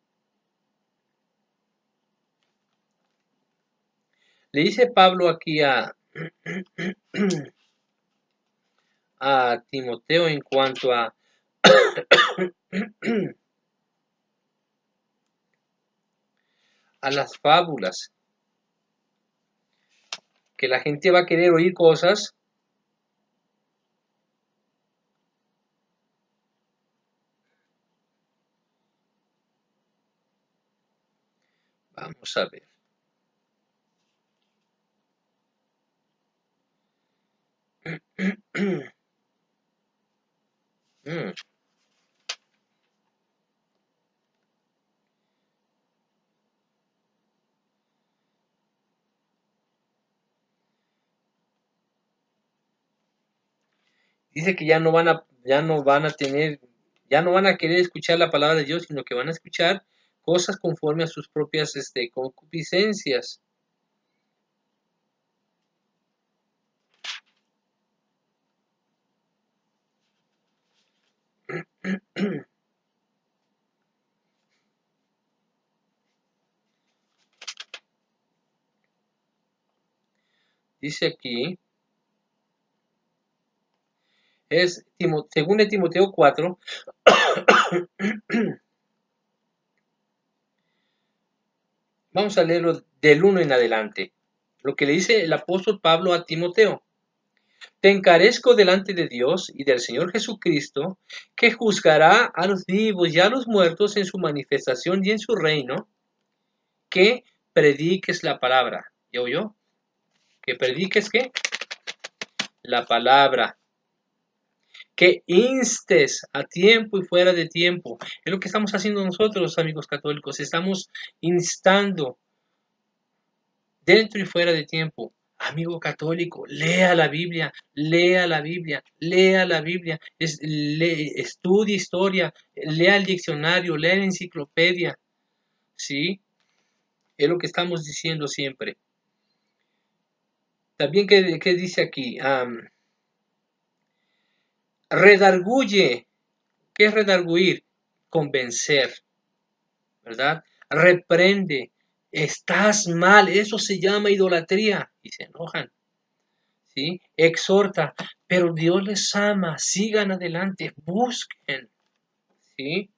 Le dice Pablo aquí a Timoteo en cuanto a las fábulas, que la gente va a querer oír cosas. Vamos a ver. Mm. Dice que ya no van a querer escuchar la palabra de Dios, sino que van a escuchar cosas conforme a sus propias concupiscencias. Dice aquí, según de Timoteo 4, vamos a leerlo del 1 en adelante. Lo que le dice el apóstol Pablo a Timoteo. Te encarezco delante de Dios y del Señor Jesucristo, que juzgará a los vivos y a los muertos en su manifestación y en su reino, que prediques la palabra. ¿Ya oyó? Que prediques ¿qué? La palabra. Que instes a tiempo y fuera de tiempo. Es lo que estamos haciendo nosotros, amigos católicos. Estamos instando dentro y fuera de tiempo. Amigo católico, lea la Biblia, lea la Biblia, lea la Biblia, estudie historia, lea el diccionario, lea la enciclopedia. ¿Sí? Es lo que estamos diciendo siempre. También, ¿qué dice aquí? Redarguye. ¿Qué es redarguir? Convencer, ¿verdad? Reprende. Estás mal, eso se llama idolatría. Y se enojan, ¿sí? Exhorta, pero Dios les ama, sigan adelante, busquen, ¿sí?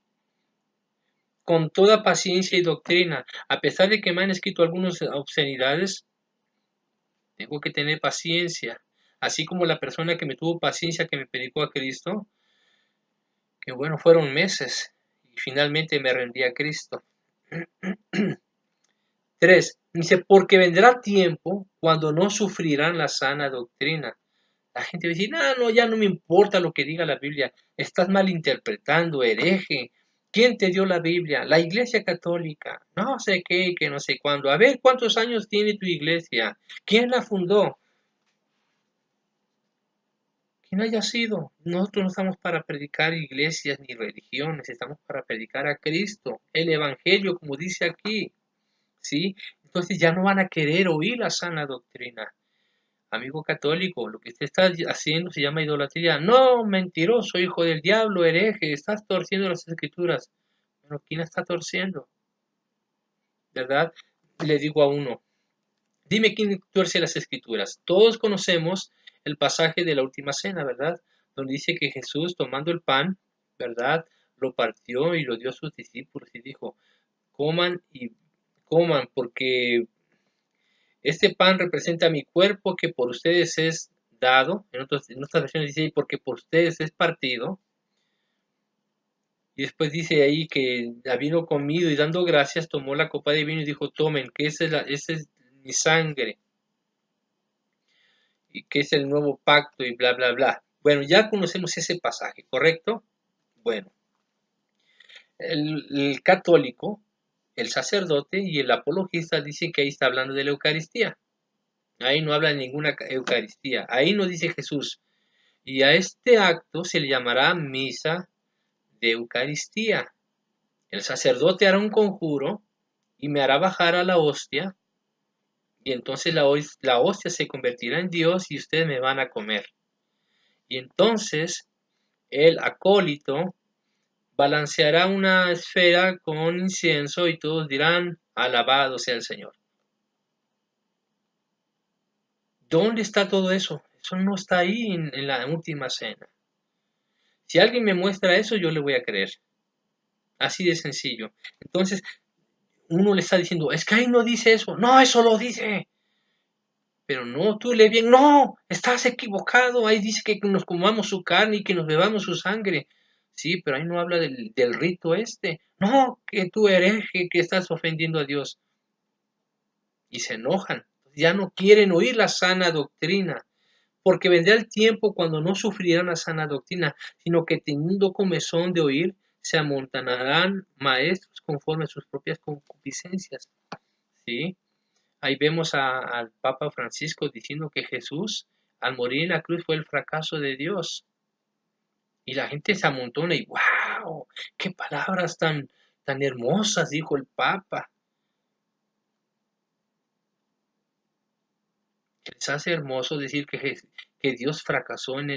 Con toda paciencia y doctrina. A pesar de que me han escrito algunas obscenidades, tengo que tener paciencia. Así como la persona que me tuvo paciencia, que me predicó a Cristo, que bueno, fueron meses y finalmente me rendí a Cristo. 3. Dice, porque vendrá tiempo cuando no sufrirán la sana doctrina. La gente va a decir, no, no, ya no me importa lo que diga la Biblia. Estás malinterpretando, hereje. ¿Quién te dio la Biblia? La Iglesia Católica. No sé qué, que no sé cuándo. A ver, ¿cuántos años tiene tu iglesia? ¿Quién la fundó? Quien haya sido. Nosotros no estamos para predicar iglesias ni religiones, estamos para predicar a Cristo, el Evangelio, como dice aquí, ¿sí? Entonces ya no van a querer oír la sana doctrina. Amigo católico, lo que usted está haciendo se llama idolatría. No, mentiroso, hijo del diablo, hereje, estás torciendo las escrituras. Bueno, ¿quién la está torciendo? ¿Verdad? Le digo a uno, dime quién tuerce las escrituras. Todos conocemos el pasaje de la última cena, ¿verdad? Donde dice que Jesús, tomando el pan, ¿verdad? Lo partió y lo dio a sus discípulos y dijo, coman y coman porque este pan representa mi cuerpo que por ustedes es dado. En otras versiones dice, porque por ustedes es partido. Y después dice ahí que habiendo comido y dando gracias, tomó la copa de vino y dijo, tomen, que esa es mi sangre y que es el nuevo pacto y bla, bla, bla. Bueno, ya conocemos ese pasaje, ¿correcto? Bueno, el católico, el sacerdote y el apologista dicen que ahí está hablando de la Eucaristía. Ahí no habla de ninguna Eucaristía. Ahí no dice Jesús. Y a este acto se le llamará misa de Eucaristía. El sacerdote hará un conjuro y me hará bajar a la hostia y entonces la hostia se convertirá en Dios y ustedes me van a comer. Y entonces el acólito balanceará una esfera con incienso y todos dirán, alabado sea el Señor. ¿Dónde está todo eso? Eso no está ahí en la última cena. Si alguien me muestra eso, yo le voy a creer. Así de sencillo. Entonces, uno le está diciendo, es que ahí no dice eso. No, eso lo dice. Pero no, tú le bien, no, estás equivocado. Ahí dice que nos comamos su carne y que nos bebamos su sangre. Sí, pero ahí no habla del rito este. No, que tú hereje, que estás ofendiendo a Dios. Y se enojan. Ya no quieren oír la sana doctrina. Porque vendrá el tiempo cuando no sufrirán la sana doctrina, sino que teniendo comezón de oír, se amontonarán maestros conforme a sus propias concupiscencias. ¿Sí? Ahí vemos al Papa Francisco diciendo que Jesús, al morir en la cruz, fue el fracaso de Dios. Y la gente se amontona y ¡wow! ¡Qué palabras tan hermosas! Dijo el Papa. Les hace hermoso decir que Dios fracasó en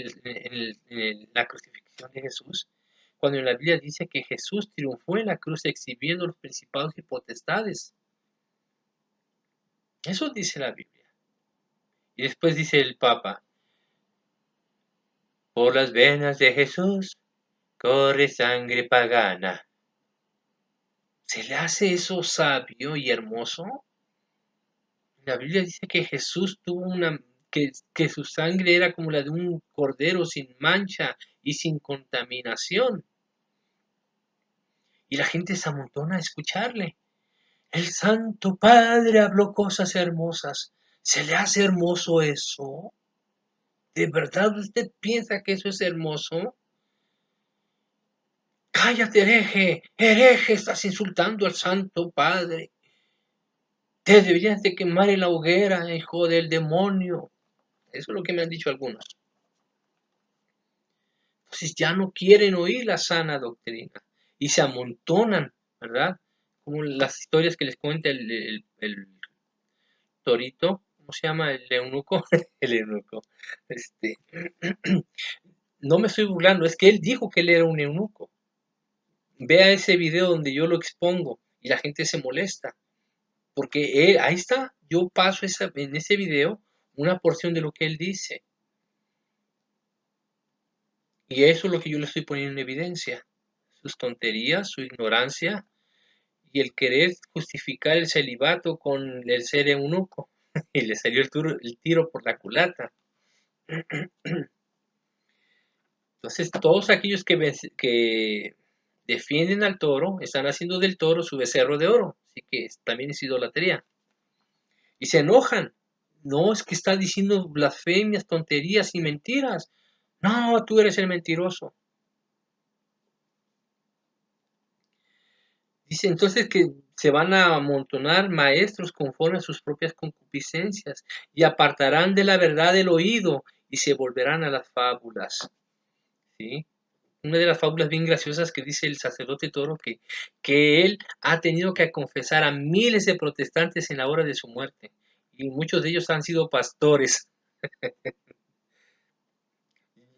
la crucifixión de Jesús, cuando en la Biblia dice que Jesús triunfó en la cruz exhibiendo los principados y potestades. Eso dice la Biblia. Y después dice el Papa, por las venas de Jesús corre sangre pagana. ¿Se le hace eso sabio y hermoso? La Biblia dice que Jesús tuvo que su sangre era como la de un cordero sin mancha y sin contaminación. Y la gente se amontona a escucharle. El Santo Padre habló cosas hermosas. ¿Se le hace hermoso eso? ¿De verdad usted piensa que eso es hermoso? Cállate, hereje, hereje, estás insultando al Santo Padre. Te deberías de quemar en la hoguera, hijo del demonio. Eso es lo que me han dicho algunos. Entonces ya no quieren oír la sana doctrina y se amontonan, ¿verdad? Como las historias que les cuenta el torito, ¿cómo se llama? El eunuco, el eunuco. Este, no me estoy burlando, es que él dijo que él era un eunuco. Vea ese video donde yo lo expongo y la gente se molesta, porque ahí está, yo paso en ese video una porción de lo que él dice. Y eso es lo que yo le estoy poniendo en evidencia. Sus tonterías, su ignorancia y el querer justificar el celibato con el ser eunuco. Y le salió el tiro por la culata. Entonces, todos aquellos que defienden al toro están haciendo del toro su becerro de oro. Así que también es idolatría. Y se enojan. No, es que está diciendo blasfemias, tonterías y mentiras. No, tú eres el mentiroso. Dice entonces que se van a amontonar maestros conforme a sus propias concupiscencias y apartarán de la verdad el oído y se volverán a las fábulas. ¿Sí? Una de las fábulas bien graciosas que dice el sacerdote Toro que él ha tenido que confesar a miles de protestantes en la hora de su muerte y muchos de ellos han sido pastores.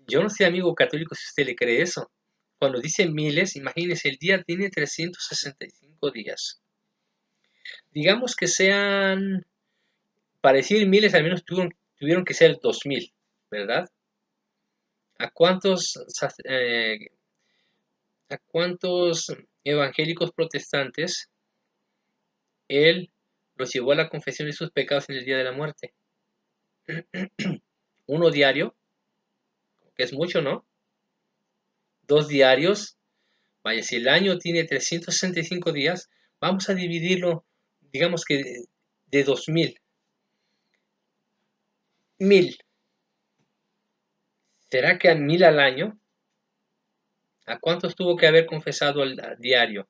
Yo no sé, amigo católico, si usted le cree eso. Cuando dice miles, imagínese, el día tiene 365 días. Digamos que sean, para decir miles, al menos tuvieron que ser 2000, ¿verdad? ¿A cuántos, a cuántos evangélicos protestantes él los llevó a la confesión de sus pecados en el día de la muerte? Uno diario, que es mucho, ¿no? Dos diarios. Vaya, si el año tiene 365 días, vamos a dividirlo, digamos que de 2000. 1000. ¿Será que a 1000 al año? ¿A cuántos tuvo que haber confesado al diario?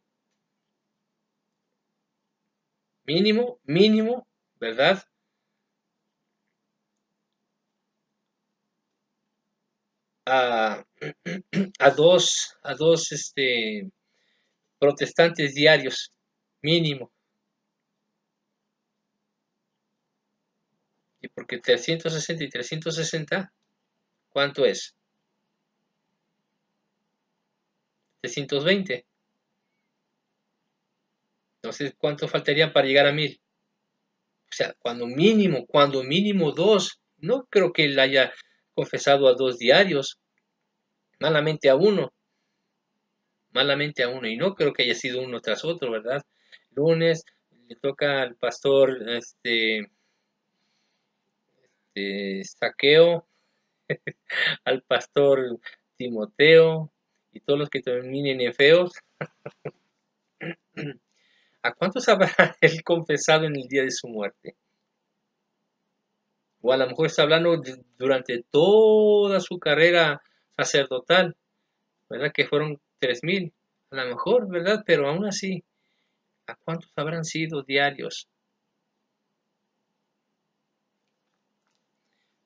Mínimo, mínimo, ¿verdad? A, a dos protestantes diarios, mínimo. Y porque 360 y 360, ¿cuánto es? 320. Entonces, ¿cuánto faltaría para llegar a 1000? O sea, cuando mínimo dos. No creo que él haya confesado a dos diarios, malamente a uno, malamente a uno. Y no creo que haya sido uno tras otro, ¿verdad? Lunes le toca al pastor Saqueo, al pastor Timoteo y todos los que terminen en feos. ¿A cuántos habrá él confesado en el día de su muerte? O a lo mejor está hablando durante toda su carrera sacerdotal, ¿verdad? Que fueron 3000, a lo mejor, ¿verdad? Pero aún así, ¿a cuántos habrán sido diarios?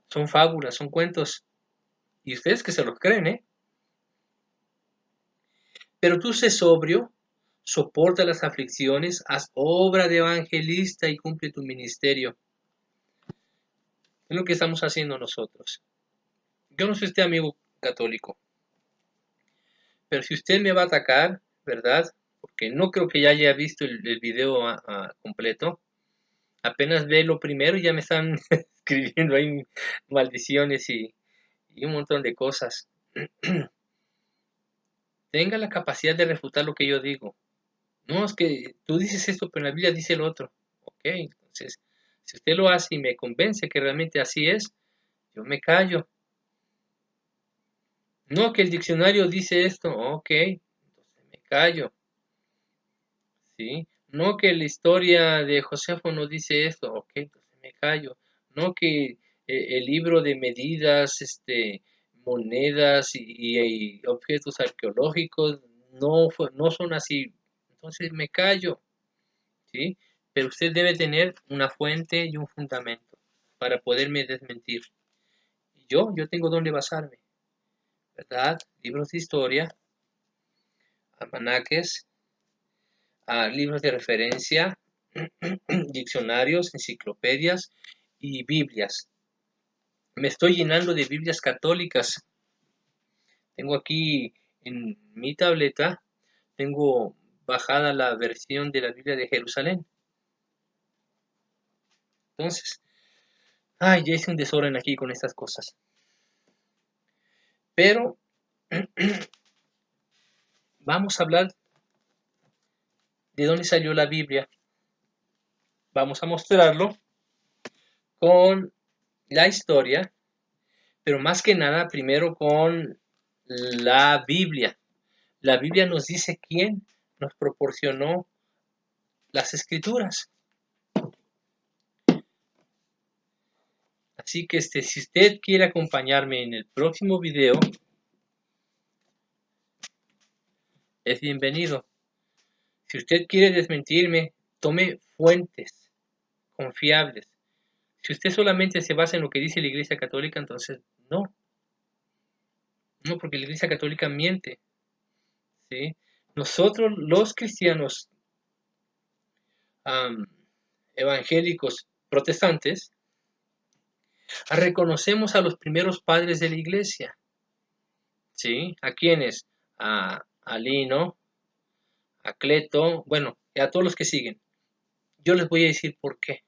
Son fábulas, son cuentos. Y ustedes que se los creen, ¿eh? Pero tú sé sobrio, soporta las aflicciones, haz obra de evangelista y cumple tu ministerio. Es lo que estamos haciendo nosotros. Yo no soy este amigo católico, pero si usted me va a atacar, ¿verdad? Porque no creo que ya haya visto el video completo. Apenas ve lo primero y ya me están escribiendo ahí maldiciones y un montón de cosas. Tenga la capacidad de refutar lo que yo digo. No, es que tú dices esto, pero la Biblia dice lo otro. Ok, entonces, si usted lo hace y me convence que realmente así es, yo me callo. No, que el diccionario dice esto. Ok, entonces me callo. ¿Sí? No, que la historia de Josefo no dice esto. Ok, entonces me callo. No, que el libro de medidas, monedas y objetos arqueológicos no son así. Entonces me callo. ¿Sí? Pero usted debe tener una fuente y un fundamento para poderme desmentir. Y yo tengo dónde basarme, ¿verdad? Libros de historia, almanaques, libros de referencia, diccionarios, enciclopedias y Biblias. Me estoy llenando de Biblias católicas. Tengo aquí en mi tableta, tengo bajada la versión de la Biblia de Jerusalén. Entonces, ay, ya hice un desorden aquí con estas cosas. Pero vamos a hablar de dónde salió la Biblia. Vamos a mostrarlo con la historia, pero más que nada primero con la Biblia. La Biblia nos dice quién nos proporcionó las escrituras. Así que si usted quiere acompañarme en el próximo video, es bienvenido. Si usted quiere desmentirme, tome fuentes confiables. Si usted solamente se basa en lo que dice la Iglesia Católica, entonces no. No, porque la Iglesia Católica miente. ¿Sí? Nosotros, los cristianos evangélicos protestantes, reconocemos a los primeros padres de la Iglesia. ¿Sí? ¿A quiénes? A Lino, a Cleto, bueno, a todos los que siguen. Yo les voy a decir por qué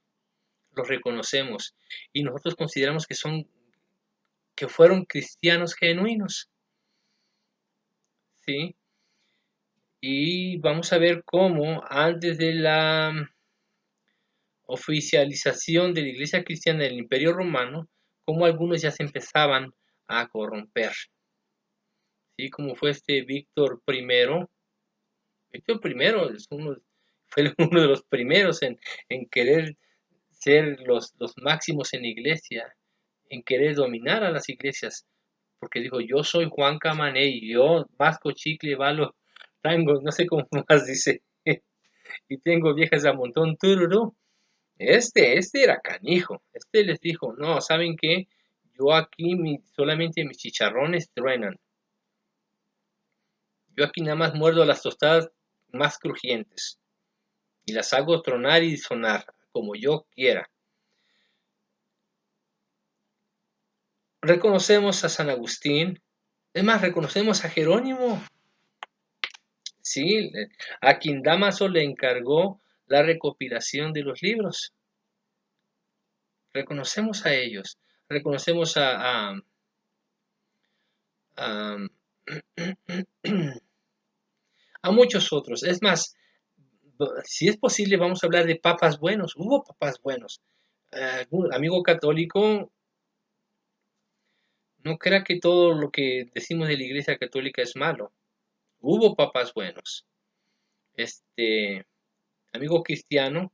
los reconocemos y nosotros consideramos que fueron cristianos genuinos. ¿Sí? Y vamos a ver cómo antes de la oficialización de la Iglesia cristiana del Imperio Romano, cómo algunos ya se empezaban a corromper. ¿Sí? Como fue Víctor I. Víctor I fue uno de los primeros en querer ser los máximos en la iglesia, en querer dominar a las iglesias, porque dijo, yo soy Juan Camaney, yo masco chicle, balo, tango, no sé cómo más dice, y tengo viejas a montón, tururú. Este era canijo, les dijo, no, ¿saben qué? Yo aquí solamente mis chicharrones truenan. Yo aquí nada más muerdo las tostadas más crujientes y las hago tronar y sonar como yo quiera. Reconocemos a San Agustín, es más, reconocemos a Jerónimo, sí, a quien Dámaso le encargó la recopilación de los libros. Reconocemos a ellos, reconocemos a muchos otros. Es más, si es posible, vamos a hablar de papas buenos. Hubo papas buenos. Algún amigo católico, no crea que todo lo que decimos de la Iglesia Católica es malo. Hubo papas buenos. Amigo cristiano,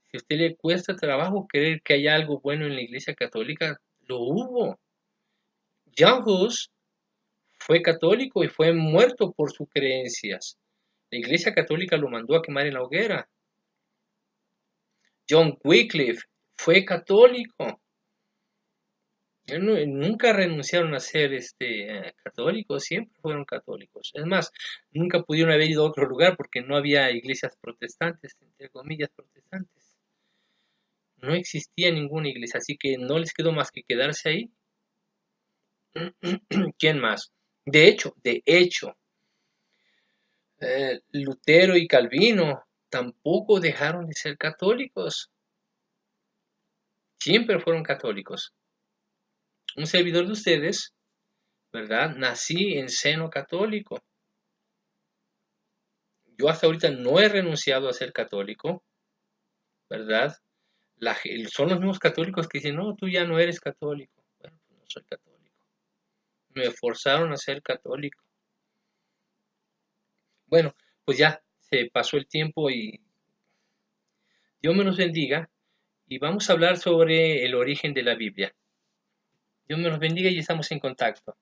si a usted le cuesta trabajo creer que hay algo bueno en la Iglesia Católica, lo hubo. Jan Hus fue católico y fue muerto por sus creencias. La Iglesia Católica lo mandó a quemar en la hoguera. John Wycliffe fue católico. Nunca renunciaron a ser católicos, siempre fueron católicos. Es más, nunca pudieron haber ido a otro lugar porque no había iglesias protestantes, entre comillas protestantes. No existía ninguna iglesia, así que no les quedó más que quedarse ahí. ¿Quién más? De hecho, Lutero y Calvino tampoco dejaron de ser católicos. Siempre fueron católicos. Un servidor de ustedes, ¿verdad? Nací en seno católico. Yo hasta ahorita no he renunciado a ser católico, ¿verdad? Son los mismos católicos que dicen, no, tú ya no eres católico. Bueno, pues no soy católico. Me forzaron a ser católico. Bueno, pues ya se pasó el tiempo y Dios me los bendiga y vamos a hablar sobre el origen de la Biblia. Dios me los bendiga y estamos en contacto.